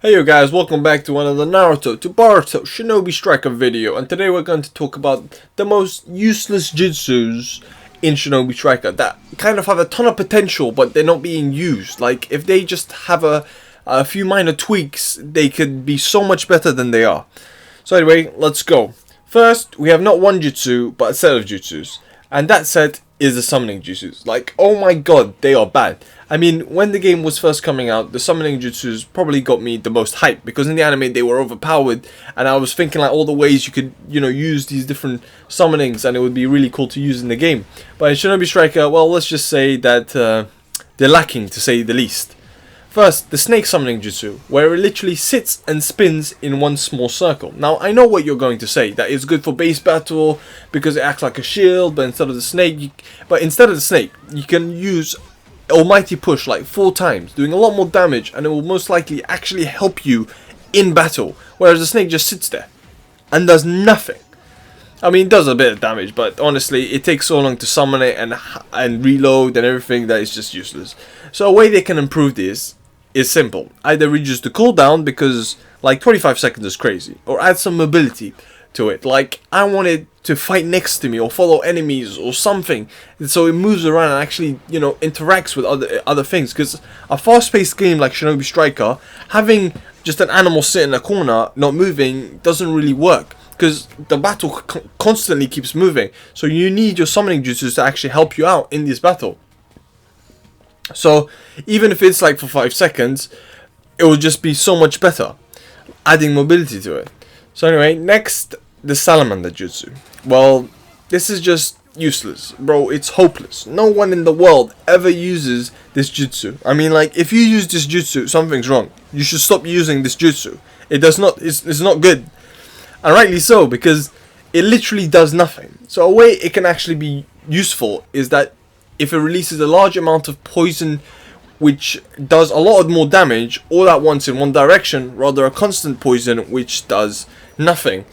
Hey you guys, welcome back to another Naruto to Boruto Shinobi Striker video, and today we're going to talk about the most useless jutsus in Shinobi Striker that kind of have a ton of potential but they're not being used. Like if they just have a few minor tweaks, they could be so much better than they are. So anyway, let's go. First, we have not one jutsu but a set of jutsus, and that set is the summoning jutsus. Like, oh my god, they are bad. I mean, when the game was first coming out, the summoning jutsus probably got me the most hype, because in the anime they were overpowered, and I was thinking like all the ways you could, use these different summonings, and it would be really cool to use in the game. But in Shinobi Striker, well, let's just say that they're lacking, to say the least. First, the snake summoning jutsu, where it literally sits and spins in one small circle. Now, I know what you're going to say, that it's good for base battle because it acts like a shield, but instead of the snake, you can use Almighty Push like 4 times, doing a lot more damage, and it will most likely actually help you in battle, whereas the snake just sits there and does nothing. I mean, it does a bit of damage, but honestly, it takes so long to summon it and reload and everything that it's just useless. So a way they can improve this is simple. Either reduce the cooldown, because like 25 seconds is crazy, or add some mobility to it. Like, I want it to fight next to me or follow enemies or something, so it moves around and actually, interacts with other things. Because a fast-paced game like Shinobi Striker, having just an animal sit in a corner not moving doesn't really work, because the battle constantly keeps moving. So you need your summoning jutsus to actually help you out in this battle. So even if it's like for 5 seconds, it will just be so much better, adding mobility to it. So anyway, next, the Salamander jutsu. Well, this is just useless, bro. It's hopeless. No one in the world ever uses this jutsu. I mean, like, if you use this jutsu, something's wrong. You should stop using this jutsu. It's not good. And rightly so, because it literally does nothing. So a way it can actually be useful is that if it releases a large amount of poison, which does a lot more damage all at once in one direction, rather a constant poison which does nothing.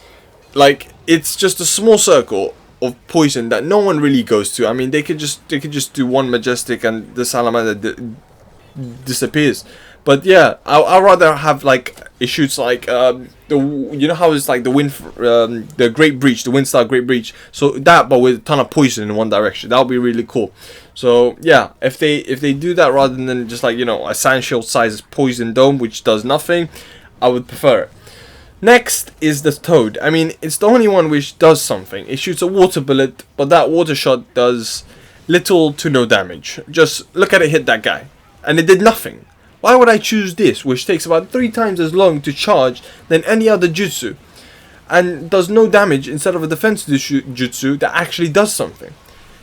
Like, it's just a small circle of poison that no one really goes to. I mean, they could just do one majestic and the salamander disappears. But yeah, I'd rather have, like, it shoots like how it's like the wind, the Great Breach, the Wind Star Great Breach. So that, but with a ton of poison in one direction, that would be really cool. So yeah, if they do that rather than just like a sand shield size poison dome which does nothing, I would prefer it. Next is the Toad. I mean, it's the only one which does something. It shoots a water bullet, but that water shot does little to no damage. Just look at it hit that guy, and it did nothing. Why would I choose this, which takes about 3 times as long to charge than any other jutsu, and does no damage, instead of a defense jutsu that actually does something?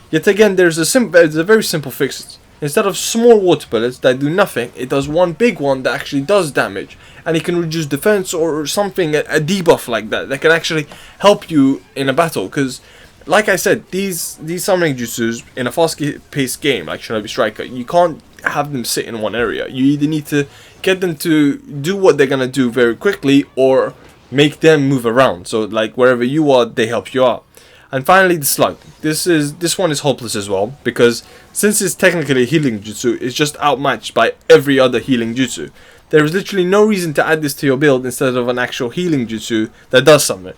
Yet again, there's a very simple fix. Instead of small water bullets that do nothing, it does one big one that actually does damage, and it can reduce defense or something, a debuff like that can actually help you in a battle. Because, like I said, these summoning jutsus in a fast-paced game like Shinobi Striker, you can't have them sit in one area. You either need to get them to do what they're gonna do very quickly, or make them move around. So like wherever you are, they help you out. And finally, the Slug. This one is hopeless as well, because since it's technically a healing jutsu, it's just outmatched by every other healing jutsu. There is literally no reason to add this to your build instead of an actual healing jutsu that does something.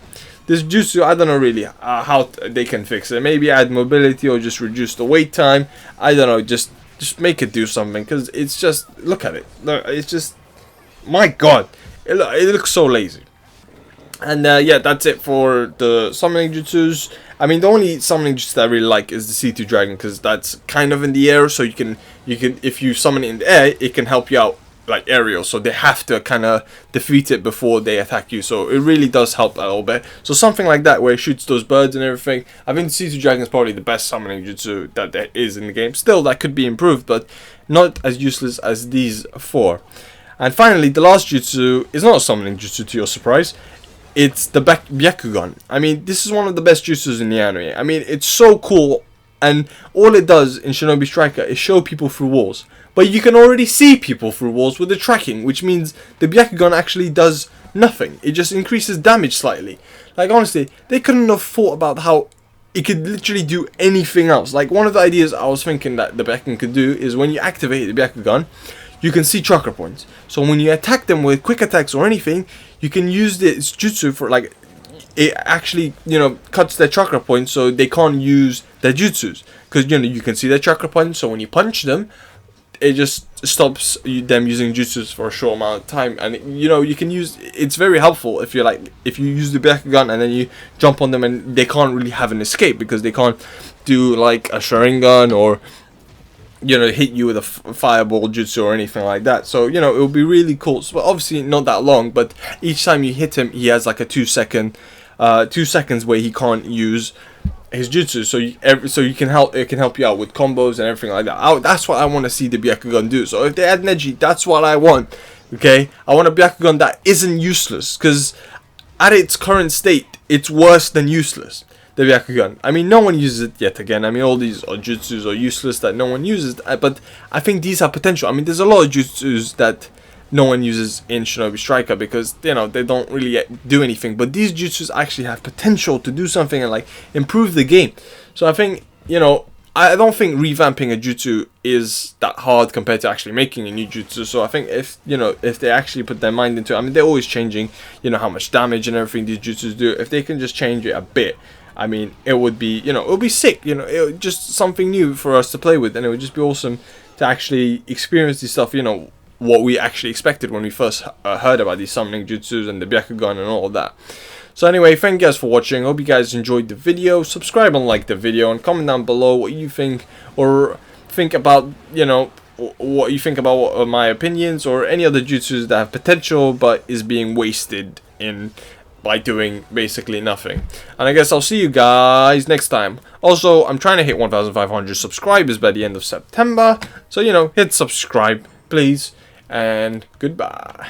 This jutsu, I don't know really how they can fix it. Maybe add mobility or just reduce the wait time. I don't know, just make it do something, because it's just, look at it. It's just, my god, it looks so lazy. And yeah, that's it for the summoning jutsus. I mean, the only summoning jutsu that I really like is the C2 Dragon, because that's kind of in the air, so you can if you summon it in the air, it can help you out like aerial, so they have to kind of defeat it before they attack you. So it really does help a little bit. So something like that, where it shoots those birds and everything. I think C2 Dragon is probably the best summoning jutsu that there is in the game. Still, that could be improved, but not as useless as these 4. And finally, the last jutsu is not a summoning jutsu, to your surprise. It's the Yakugan. I mean, this is one of the best jutsus in the anime. I mean, it's so cool, and all it does in Shinobi Striker is show people through walls. But you can already see people through walls with the tracking, which means the Yakugan actually does nothing. It just increases damage slightly. Like, honestly, they couldn't have thought about how it could literally do anything else. Like, one of the ideas I was thinking that the Yakugan could do is when you activate the Yakugan, you can see chakra points. So when you attack them with quick attacks or anything, you can use this jutsu for like, it actually, you know, cuts their chakra points so they can't use their jutsus, because, you know, you can see their chakra points. So when you punch them, it just stops them using jutsus for a short amount of time. And, you know, you can use, it's very helpful if you're like, if you use the Yakugan and then you jump on them and they can't really have an escape, because they can't do like a Sharingan or, you know, hit you with a fireball jutsu or anything like that. So, you know, it will be really cool. So obviously not that long, but each time you hit him, he has like a 2 seconds where he can't use his jutsu. So you can help, it can help you out with combos and everything like that. That's what I want to see the Byakugan do. So if they add Neji, that's what I want. Okay, I want a Byakugan that isn't useless, because at its current state, it's worse than useless. The Yakugan. I mean, no one uses it yet again. I mean, all these jutsus are useless that no one uses. But I think these have potential. I mean, there's a lot of jutsus that no one uses in Shinobi Striker because, you know, they don't really do anything. But these jutsus actually have potential to do something and, like, improve the game. So I think, you know, I don't think revamping a jutsu is that hard compared to actually making a new jutsu. So I think if, you know, if they actually put their mind into it, I mean, they're always changing, you know, how much damage and everything these jutsus do. If they can just change it a bit, I mean, it would be, you know, it would be sick, you know, it would just something new for us to play with, and it would just be awesome to actually experience this stuff, you know, what we actually expected when we first heard about these summoning jutsus and the Byakugan and all of that. So anyway, thank you guys for watching. Hope you guys enjoyed the video. Subscribe and like the video, and comment down below what you think, or think about, you know, what you think about my opinions, or any other jutsus that have potential but is being wasted in by doing basically nothing. And I guess I'll see you guys next time. Also, I'm trying to hit 1,500 subscribers by the end of September. So, you know, hit subscribe, please. And goodbye.